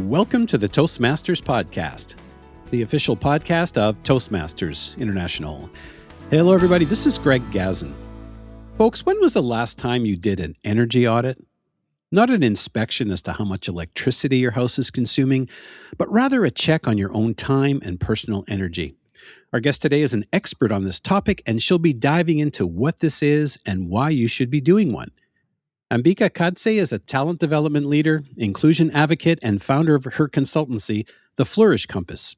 Welcome to the Toastmasters podcast, the official podcast of Toastmasters International. Hello, everybody. This is Greg Gazin. Folks, when was the last time you did an energy audit? Not an inspection as to how much electricity your house is consuming, but rather a check on your own time and personal energy. Our guest today is an expert on this topic, and she'll be diving into what this is and why you should be doing one. Ambeka Khadse is a talent development leader, inclusion advocate, and founder of her consultancy, The Flourish Compass.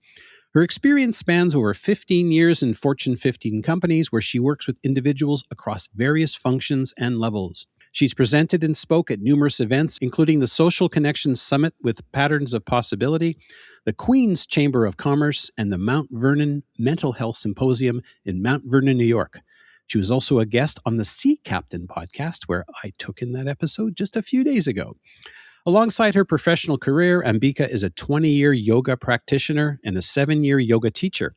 Her experience spans over 15 years in Fortune 15 companies where she works with individuals across various functions and levels. She's presented and spoke at numerous events, including the Social Connections Summit with Patterns of Possibility, the Queen's Chamber of Commerce, and the Mount Vernon Mental Health Symposium in Mount Vernon, New York. She was also a guest on the Sea Captain podcast, where I took in that episode just a few days ago. Alongside her professional career, Ambeka is a 20-year yoga practitioner and a 7-year yoga teacher.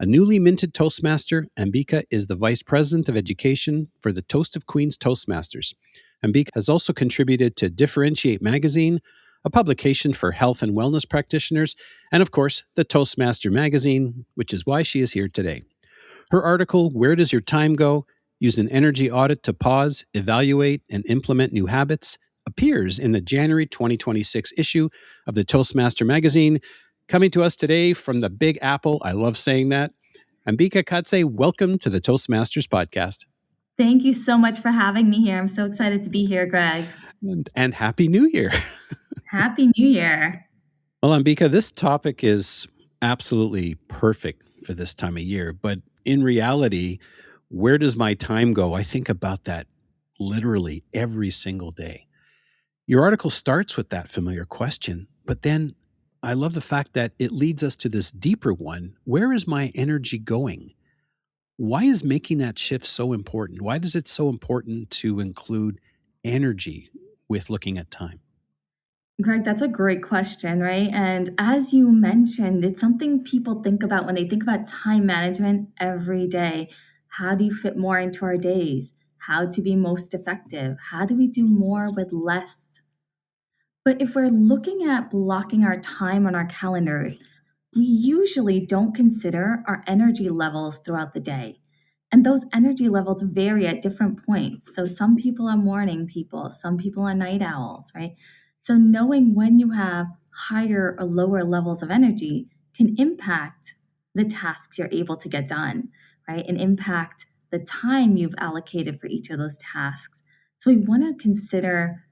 A newly minted Toastmaster, Ambeka is the Vice President of Education for the Toast of Queens Toastmasters. Ambeka has also contributed to Differentiate magazine, a publication for health and wellness practitioners, and of course, the Toastmaster magazine, which is why she is here today. Her article, Where Does Your Time Go? Use an energy audit to pause, evaluate, and implement new habits, appears in the January 2026 issue of the Toastmaster magazine. Coming to us today from the Big Apple, I love saying that, Ambeka Khadse, welcome to the Toastmasters podcast. Thank you so much for having me here. I'm so excited to be here, Greg. And Happy New Year. Happy New Year. Well, Ambeka, this topic is absolutely perfect for this time of year, but in reality, where does my time go? I think about that literally every single day. Your article starts with that familiar question, but then I love the fact that it leads us to this deeper one. Where is my energy going? Why is making that shift so important? Why is it so important to include energy with looking at time? Greg, that's a great question, right? And as you mentioned, it's something people think about when they think about time management every day. How do you fit more into our days? How to be most effective? How do we do more with less? But if we're looking at blocking our time on our calendars, we usually don't consider our energy levels throughout the day. And those energy levels vary at different points. So some people are morning people, some people are night owls, right? So knowing when you have higher or lower levels of energy can impact the tasks you're able to get done, right? And impact the time you've allocated for each of those tasks. So we want to consider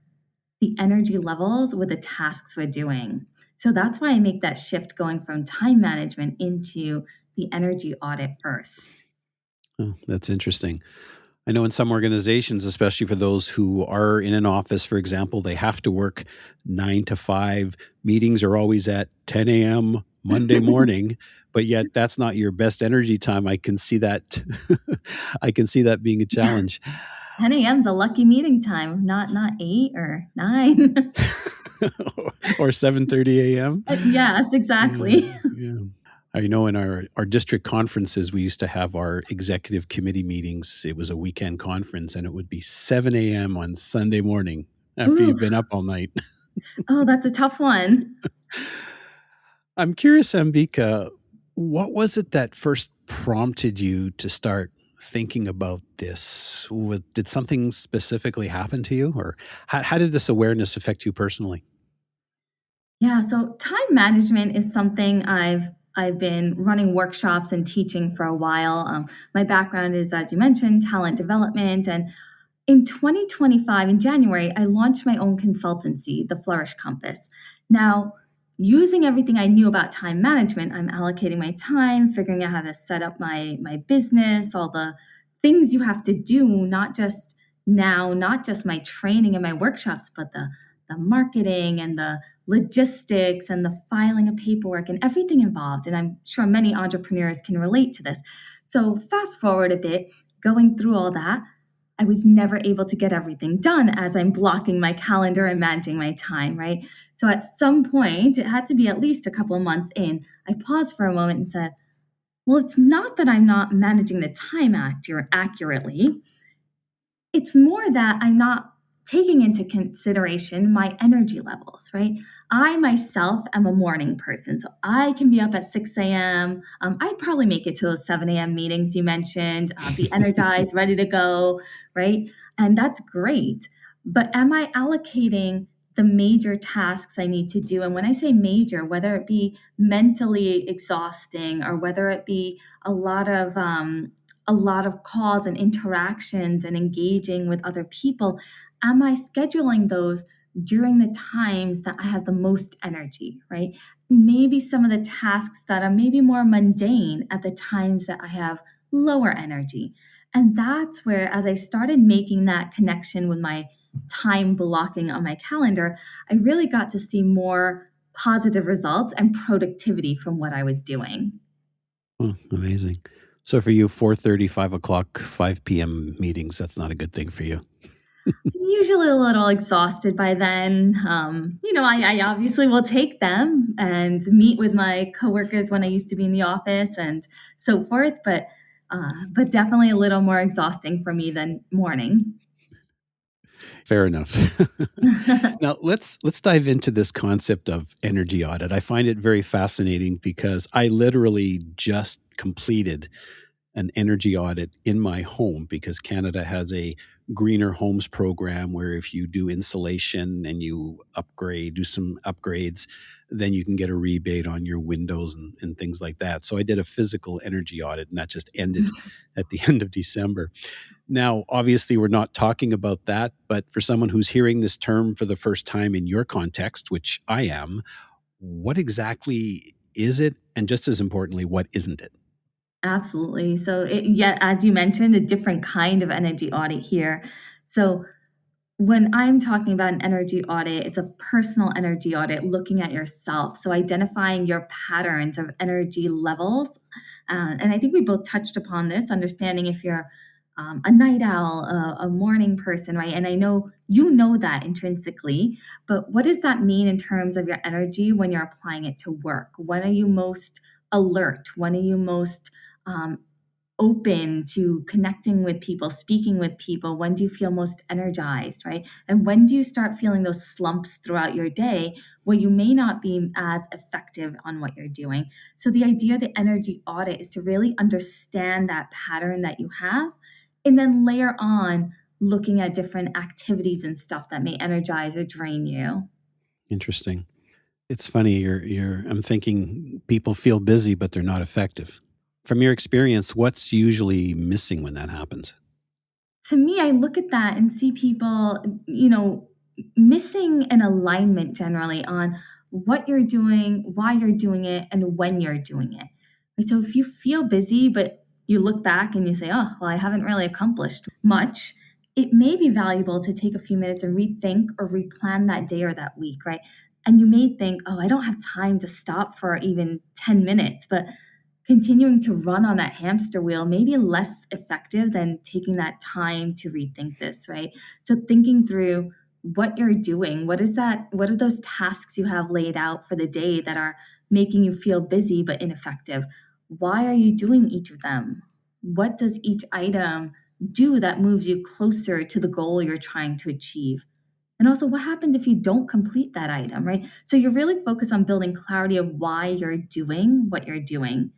the energy levels with the tasks we're doing. So that's why I make that shift going from time management into the energy audit first. Oh, that's interesting. I know in some organizations, especially for those who are in an office, for example, they have to work 9 to 5. Meetings are always at 10 a.m. Monday morning, but yet that's not your best energy time. I can see that. I can see that being a challenge. 10 a.m. is a lucky meeting time, not 8 or 9. Or 7:30 a.m. Yes, exactly. Yeah. I know in our district conferences, we used to have our executive committee meetings. It was a weekend conference, and it would be 7 a.m. on Sunday morning after you've been up all night. Oh, that's a tough one. I'm curious, Ambeka, what was it that first prompted you to start thinking about this? Did something specifically happen to you, or how did this awareness affect you personally? Yeah, so time management is something I've been running workshops and teaching for a while. My background is, as you mentioned, talent development. And in 2025, in January, I launched my own consultancy, The Flourish Compass. Now, using everything I knew about time management, I'm allocating my time, figuring out how to set up my business, all the things you have to do, not just my training and my workshops, but the marketing and the logistics and the filing of paperwork and everything involved. And I'm sure many entrepreneurs can relate to this. So fast forward a bit, going through all that, I was never able to get everything done as I'm blocking my calendar and managing my time, right? So at some point, it had to be at least a couple of months in, I paused for a moment and said, well, it's not that I'm not managing the time accurately. It's more that I'm not taking into consideration my energy levels, right? I myself am a morning person, so I can be up at 6 a.m. I'd probably make it to those 7 a.m. meetings you mentioned, be energized, ready to go, right? And that's great. But am I allocating the major tasks I need to do? And when I say major, whether it be mentally exhausting or whether it be a lot of calls and interactions and engaging with other people, am I scheduling those during the times that I have the most energy, right? Maybe some of the tasks that are maybe more mundane at the times that I have lower energy. And that's where, as I started making that connection with my time blocking on my calendar, I really got to see more positive results and productivity from what I was doing. Oh, amazing. So for you, 4:30, 5 o'clock, 5 p.m. meetings, that's not a good thing for you. I'm usually a little exhausted by then. I obviously will take them and meet with my coworkers when I used to be in the office and so forth, but definitely a little more exhausting for me than morning. Fair enough. Now let's dive into this concept of energy audit. I find it very fascinating because I literally just completed an energy audit in my home because Canada has a greener homes program where if you do insulation and you do some upgrades, then you can get a rebate on your windows and things like that. So I did a physical energy audit and that just ended at the end of December. Now, obviously, we're not talking about that, but for someone who's hearing this term for the first time in your context, which I am, what exactly is it? And just as importantly, what isn't it? Absolutely. So, yeah, as you mentioned, a different kind of energy audit here. So, when I'm talking about an energy audit, it's a personal energy audit looking at yourself. So, identifying your patterns of energy levels. And I think we both touched upon this, understanding if you're a night owl, a morning person, right? And I know you know that intrinsically, but what does that mean in terms of your energy when you're applying it to work? When are you most alert? When are you most um, open to connecting with people, speaking with people? When do you feel most energized, right? And when do you start feeling those slumps throughout your day where you may not be as effective on what you're doing? So, the idea of the energy audit is to really understand that pattern that you have and then layer on looking at different activities and stuff that may energize or drain you. Interesting. It's funny, I'm thinking people feel busy, but they're not effective. From your experience, what's usually missing when that happens? To me, I look at that and see people, missing an alignment generally on what you're doing, why you're doing it, and when you're doing it. Right, so if you feel busy, but you look back and you say, oh, well, I haven't really accomplished much, it may be valuable to take a few minutes and rethink or replan that day or that week, right? And you may think, oh, I don't have time to stop for even 10 minutes, but continuing to run on that hamster wheel may be less effective than taking that time to rethink this, right? So thinking through what you're doing, what are those tasks you have laid out for the day that are making you feel busy but ineffective? Why are you doing each of them? What does each item do that moves you closer to the goal you're trying to achieve? And also, what happens if you don't complete that item, right? So you're really focused on building clarity of why you're doing what you're doing,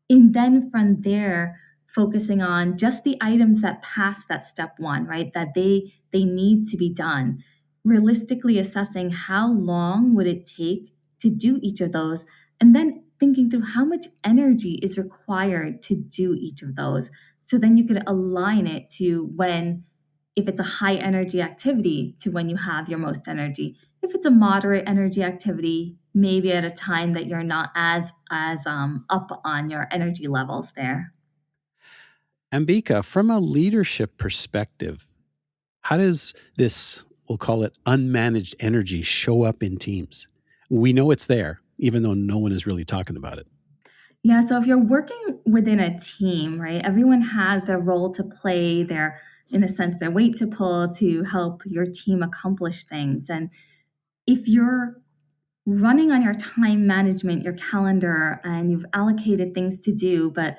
and then from there focusing on just the items that pass that step one, right, that they need to be done, realistically assessing how long would it take to do each of those, and then thinking through how much energy is required to do each of those, so then you could align it to when, if it's a high energy activity, to when you have your most energy. If it's a moderate energy activity, maybe at a time that you're not as up on your energy levels there. Ambika, from a leadership perspective, how does this, we'll call it unmanaged energy, show up in teams? We know it's there, even though no one is really talking about it. Yeah, so if you're working within a team, right, everyone has their role to play, their, in a sense, their weight to pull to help your team accomplish things. And if you're running on your time management, your calendar, and you've allocated things to do, but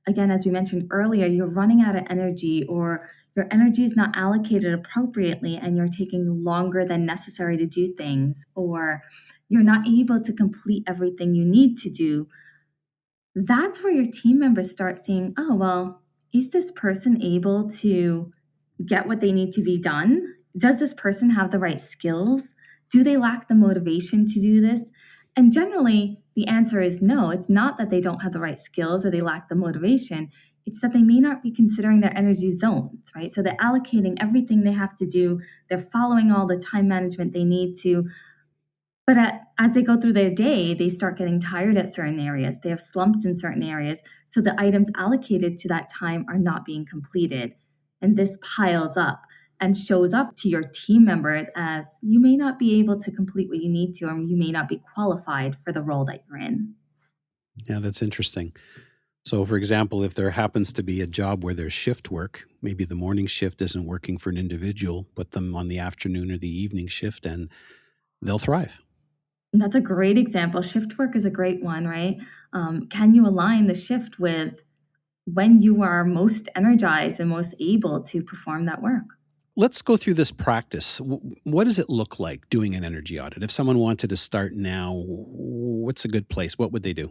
again, as we mentioned earlier, you're running out of energy or your energy is not allocated appropriately and you're taking longer than necessary to do things, or you're not able to complete everything you need to do, that's where your team members start seeing, oh, well, is this person able to get what they need to be done? Does this person have the right skills? Do they lack the motivation to do this? And generally, the answer is no. It's not that they don't have the right skills or they lack the motivation. It's that they may not be considering their energy zones, right? So they're allocating everything they have to do. They're following all the time management they need to. But as they go through their day, they start getting tired at certain areas. They have slumps in certain areas. So the items allocated to that time are not being completed. And this piles up and shows up to your team members as you may not be able to complete what you need to, or you may not be qualified for the role that you're in. Yeah, that's interesting. So, for example, if there happens to be a job where there's shift work, maybe the morning shift isn't working for an individual, put them on the afternoon or the evening shift and they'll thrive. And that's a great example. Shift work is a great one, right? Can you align the shift with when you are most energized and most able to perform that work? Let's go through this practice. What does it look like doing an energy audit? If someone wanted to start now, what's a good place? What would they do?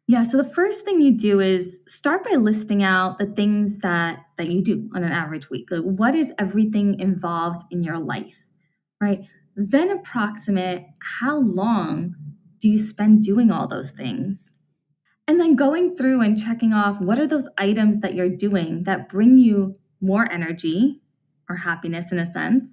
Yeah, so the first thing you do is start by listing out the things that you do on an average week. Like, what is everything involved in your life, right? Then approximate how long do you spend doing all those things? And then going through and checking off what are those items that you're doing that bring you more energy or happiness in a sense,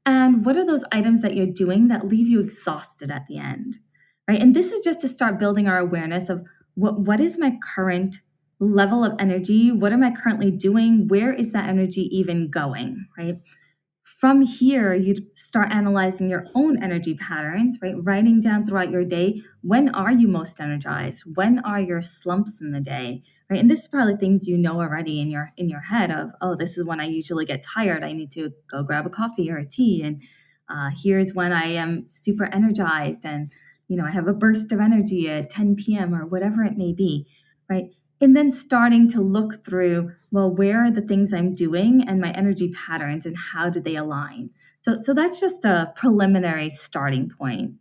and what are those items that you're doing that leave you exhausted at the end, right? And this is just to start building our awareness of what is my current level of energy? What am I currently doing? Where is that energy even going, right? From here, you start analyzing your own energy patterns, right? Writing down throughout your day, when are you most energized? When are your slumps in the day, right? And this is probably things you know already in your head of, oh, this is when I usually get tired. I need to go grab a coffee or a tea. And here's when I am super energized and, I have a burst of energy at 10 p.m. or whatever it may be, right? And then starting to look through, well, where are the things I'm doing and my energy patterns and how do they align? So that's just a preliminary starting point.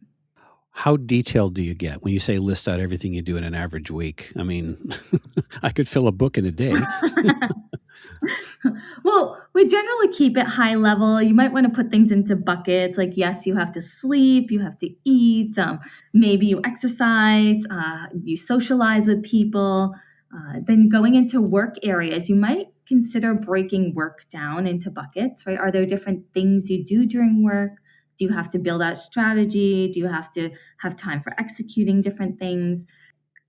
How detailed do you get when you say list out everything you do in an average week? I mean, I could fill a book in a day. Well, we generally keep it high level. You might want to put things into buckets. Like, yes, you have to sleep, you have to eat, maybe you exercise, you socialize with people. Then going into work areas, you might consider breaking work down into buckets, right? Are there different things you do during work? Do you have to build out strategy? Do you have to have time for executing different things?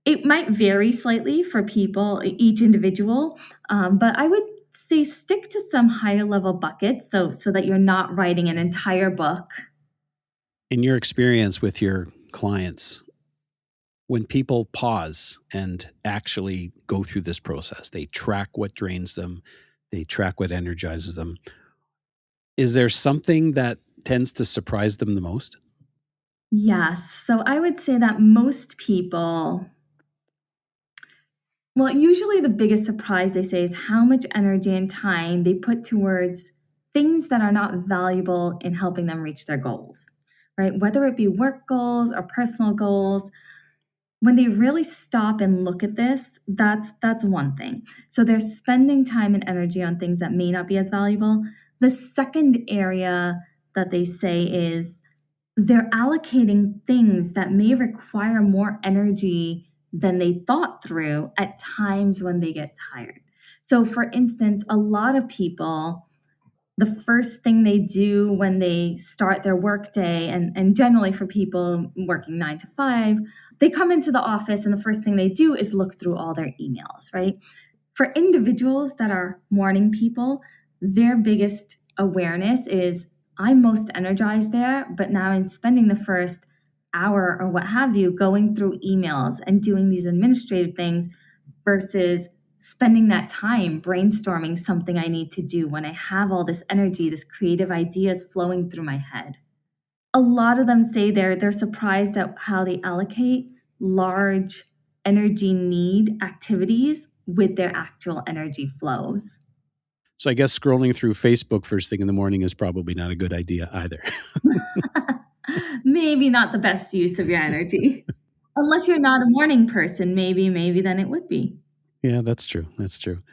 It might vary slightly for people, each individual, but I would say stick to some higher level buckets so that you're not writing an entire book. In your experience with your clients, when people pause and actually go through this process, they track what drains them, they track what energizes them. Is there something that tends to surprise them the most? Yes. So I would say that most people, well, usually the biggest surprise they say is how much energy and time they put towards things that are not valuable in helping them reach their goals, right? Whether it be work goals or personal goals, when they really stop and look at this, that's one thing. So they're spending time and energy on things that may not be as valuable. The second area that they say is they're allocating things that may require more energy than they thought through at times when they get tired. So, for instance, a lot of people, the first thing they do when they start their workday, and generally for people working 9 to 5, they come into the office and the first thing they do is look through all their emails, right? For individuals that are morning people, their biggest awareness is I'm most energized there, but now I'm spending the first hour or what have you going through emails and doing these administrative things versus spending that time brainstorming something I need to do when I have all this energy, this creative ideas flowing through my head. A lot of them say they're surprised at how they allocate large energy need activities with their actual energy flows. So I guess scrolling through Facebook first thing in the morning is probably not a good idea either. Maybe not the best use of your energy. Unless you're not a morning person, maybe then it would be. Yeah, that's true. That's true.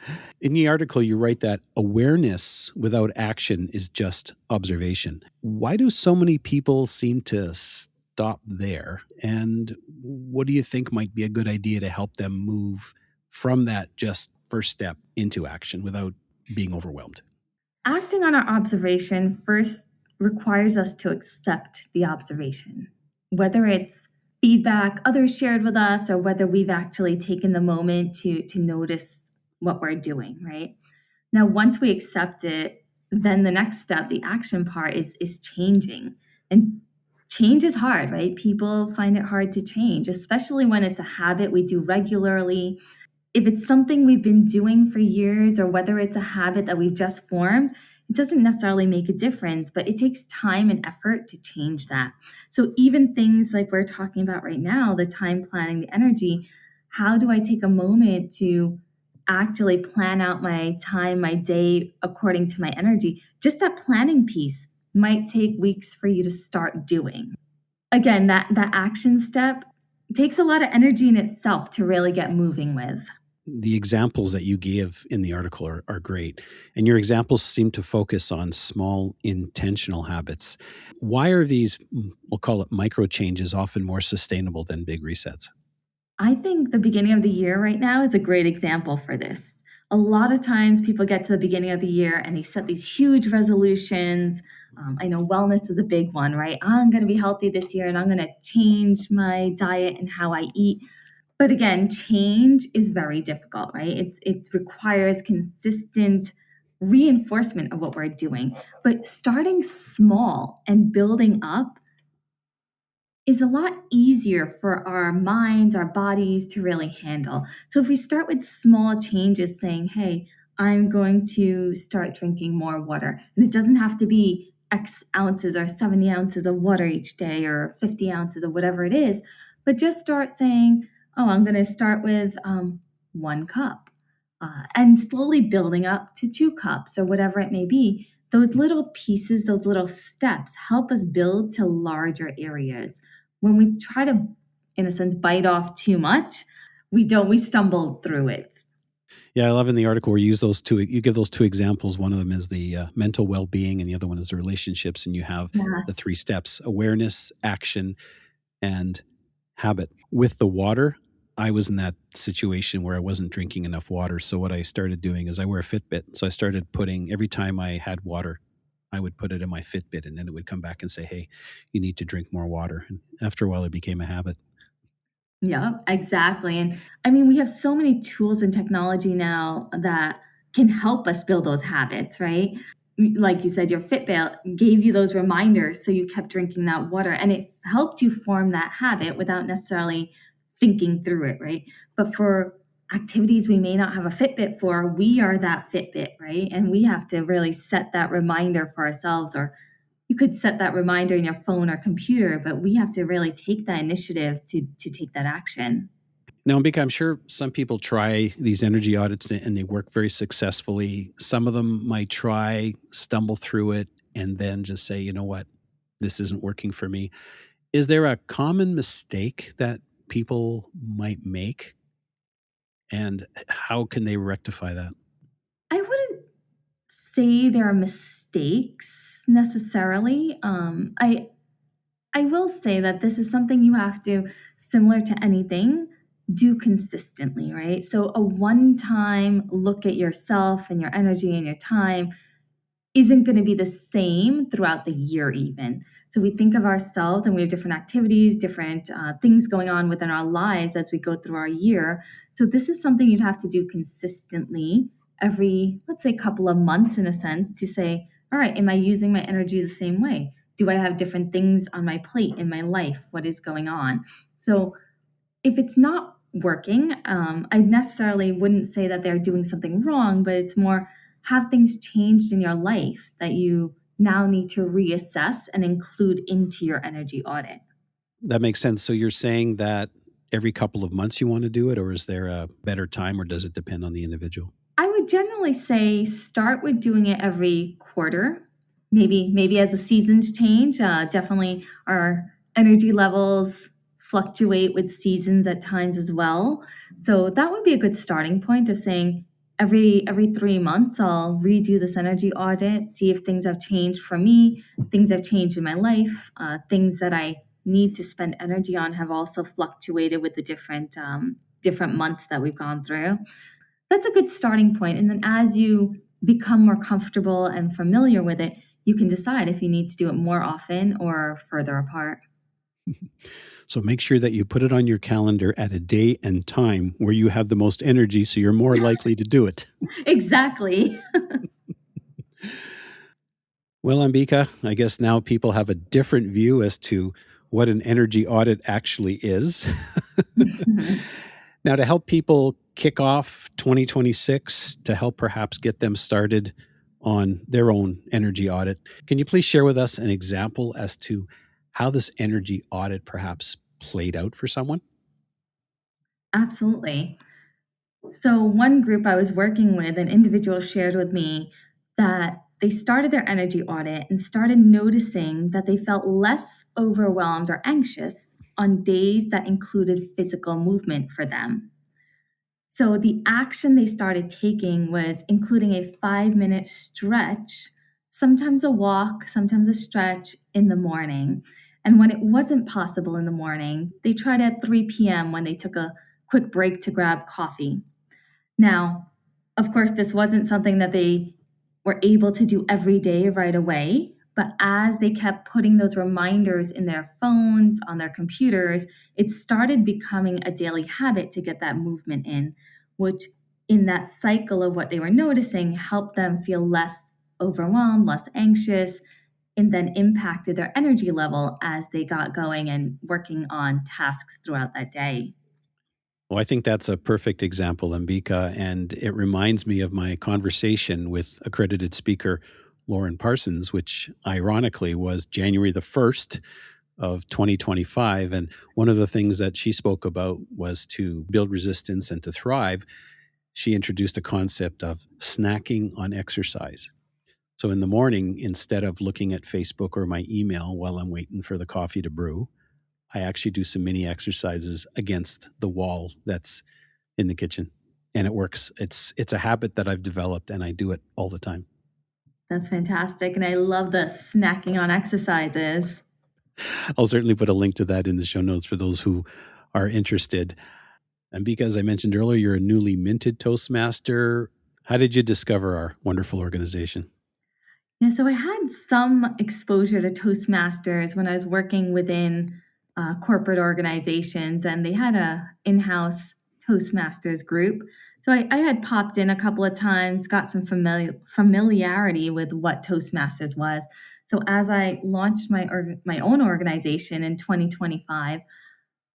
In the article, you write that awareness without action is just observation. Why do so many people seem to stop there? And what do you think might be a good idea to help them move from that just first step into action without being overwhelmed? Acting on our observation first requires us to accept the observation, whether it's feedback others shared with us or whether we've actually taken the moment to notice what we're doing, right? Now, once we accept it, then the next step, the action part, is changing. And change is hard, right? People find it hard to change, especially when it's a habit we do regularly. If it's something we've been doing for years or whether it's a habit that we've just formed, it doesn't necessarily make a difference, but it takes time and effort to change that. So even things like we're talking about right now, the time planning, the energy, how do I take a moment to actually plan out my time, my day according to my energy? Just that planning piece might take weeks for you to start doing. Again, that action step takes a lot of energy in itself to really get moving with. The examples that you give in the article are great. And your examples seem to focus on small intentional habits. Why are these, we'll call it micro changes, often more sustainable than big resets? I think the beginning of the year right now is a great example for this. A lot of times people get to the beginning of the year and they set these huge resolutions. I know wellness is a big one, right? I'm going to be healthy this year and I'm going to change my diet and how I eat. But again, change is very difficult, right? It requires consistent reinforcement of what we're doing. But starting small and building up is a lot easier for our minds, our bodies to really handle. So if we start with small changes saying, hey, I'm going to start drinking more water, and it doesn't have to be X ounces or 70 ounces of water each day or 50 ounces or whatever it is, but just start saying, oh, I'm going to start with 1 cup and slowly building up to 2 cups or whatever it may be. Those little pieces, those little steps help us build to larger areas. When we try to, in a sense, bite off too much, we stumble through it. Yeah, I love in the article where you use those two, you give those two examples. One of them is the mental well being, and the other one is the relationships. And you have the Yes. 3 steps: awareness, action, and habit. With the water, I was in that situation where I wasn't drinking enough water. So what I started doing is I wear a Fitbit. So I started putting, every time I had water, I would put it in my Fitbit, and then it would come back and say, hey, you need to drink more water. And after a while, it became a habit. Yeah, exactly. And I mean, we have so many tools and technology now that can help us build those habits, right? Like you said, your Fitbit gave you those reminders so you kept drinking that water and it helped you form that habit without necessarily thinking through it, right? But for activities we may not have a Fitbit for, we are that Fitbit, right? And we have to really set that reminder for ourselves, or you could set that reminder in your phone or computer, but we have to really take that initiative to take that action. Now, Ambeka, I'm sure some people try these energy audits and they work very successfully. Some of them might try, stumble through it, and then just say, you know what, this isn't working for me. Is there a common mistake that people might make? And how can they rectify that? I wouldn't say there are mistakes necessarily. I will say that this is something you have to, similar to anything, do consistently, right? So a one-time look at yourself and your energy and your time isn't going to be the same throughout the year even. So we think of ourselves and we have different activities, different things going on within our lives as we go through our year. So this is something you'd have to do consistently every, let's say, couple of months in a sense to say, all right, am I using my energy the same way? Do I have different things on my plate in my life? What is going on? So if it's not working, I necessarily wouldn't say that they're doing something wrong, but it's more, have things changed in your life that you now need to reassess and include into your energy audit? That makes sense. So you're saying that every couple of months you want to do it, or is there a better time, or does it depend on the individual? I would generally say start with doing it every quarter. Maybe as the seasons change, definitely our energy levels fluctuate with seasons at times as well. So that would be a good starting point of saying every 3 months I'll redo this energy audit, see if things have changed for me, things have changed in my life, things that I need to spend energy on have also fluctuated with the different months that we've gone through. That's a good starting point. And then as you become more comfortable and familiar with it, you can decide if you need to do it more often or further apart. So make sure that you put it on your calendar at a day and time where you have the most energy so you're more likely to do it. Exactly. Well, Ambeka, I guess now people have a different view as to what an energy audit actually is. Now, to help people kick off 2026, to help perhaps get them started on their own energy audit, can you please share with us an example as to how this energy audit perhaps played out for someone? Absolutely. So, one group I was working with, an individual shared with me that they started their energy audit and started noticing that they felt less overwhelmed or anxious on days that included physical movement for them. So the action they started taking was including a 5 minute stretch, sometimes a walk, sometimes a stretch in the morning. And when it wasn't possible in the morning, they tried at 3 p.m. when they took a quick break to grab coffee. Now, of course, this wasn't something that they were able to do every day right away. But as they kept putting those reminders in their phones, on their computers, it started becoming a daily habit to get that movement in, which in that cycle of what they were noticing helped them feel less overwhelmed, less anxious, and then impacted their energy level as they got going and working on tasks throughout that day. Well, I think that's a perfect example, Ambika, and it reminds me of my conversation with accredited speaker Lauren Parsons, which ironically was January the 1st of 2025. And one of the things that she spoke about was to build resistance and to thrive. She introduced a concept of snacking on exercise. So in the morning, instead of looking at Facebook or my email while I'm waiting for the coffee to brew, I actually do some mini exercises against the wall that's in the kitchen. And it works. It's a habit that I've developed and I do it all the time. That's fantastic. And I love the snacking on exercises. I'll certainly put a link to that in the show notes for those who are interested. And because I mentioned earlier, you're a newly minted Toastmaster. How did you discover our wonderful organization? Yeah, so I had some exposure to Toastmasters when I was working within corporate organizations, and they had a in-house Toastmasters group. So I had popped in a couple of times, got some familiarity with what Toastmasters was. So as I launched my own organization in 2025,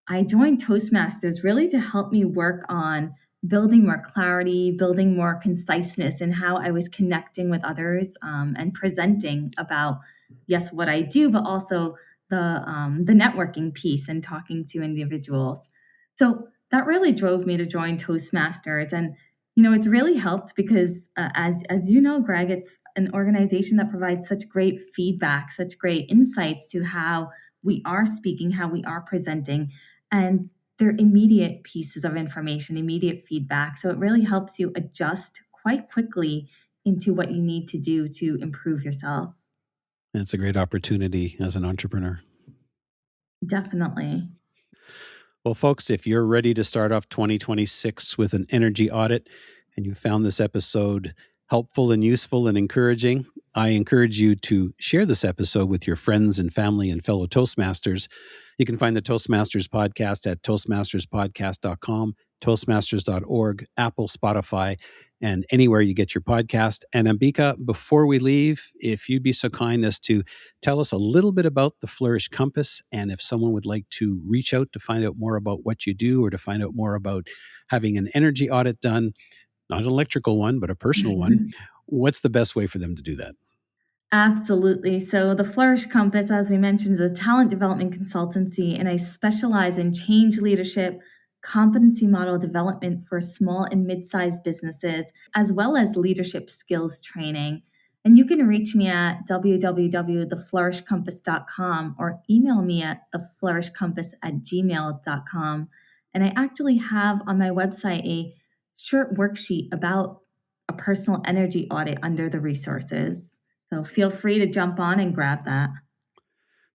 I joined Toastmasters really to help me work on building more clarity, building more conciseness in how I was connecting with others and presenting about, yes, what I do, but also the networking piece and talking to individuals. So that really drove me to join Toastmasters, and it's really helped because, as you know, Greg, it's an organization that provides such great feedback, such great insights to how we are speaking, how we are presenting, and they're immediate pieces of information, immediate feedback. So it really helps you adjust quite quickly into what you need to do to improve yourself. It's a great opportunity as an entrepreneur. Definitely. Well, folks, if you're ready to start off 2026 with an energy audit and you found this episode helpful and useful and encouraging, I encourage you to share this episode with your friends and family and fellow Toastmasters. You can find the Toastmasters podcast at toastmasterspodcast.com, toastmasters.org, Apple, Spotify, and anywhere you get your podcast. And Ambika, before we leave, if you'd be so kind as to tell us a little bit about the Flourish Compass, and if someone would like to reach out to find out more about what you do or to find out more about having an energy audit done, not an electrical one, but a personal one, what's the best way for them to do that? Absolutely. So, the Flourish Compass, as we mentioned, is a talent development consultancy, and I specialize in change leadership, competency model development for small and mid-sized businesses, as well as leadership skills training. And you can reach me at www.theflourishcompass.com or email me at theflourishcompass@gmail.com. And I actually have on my website a short worksheet about a personal energy audit under the resources. So feel free to jump on and grab that.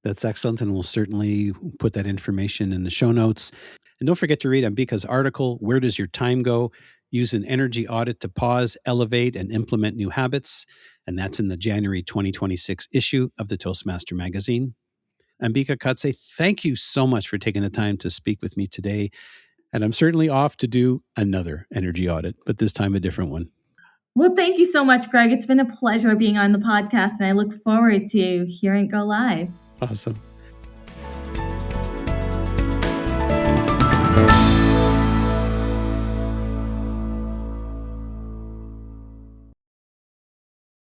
That's excellent. And we'll certainly put that information in the show notes. And don't forget to read Ambeka's article, Where Does Your Time Go? Use an energy audit to pause, elevate, and implement new habits. And that's in the January 2026 issue of the Toastmaster magazine. Ambeka Khadse, thank you so much for taking the time to speak with me today. And I'm certainly off to do another energy audit, but this time a different one. Well, thank you so much, Greg. It's been a pleasure being on the podcast, and I look forward to hearing it go live. Awesome.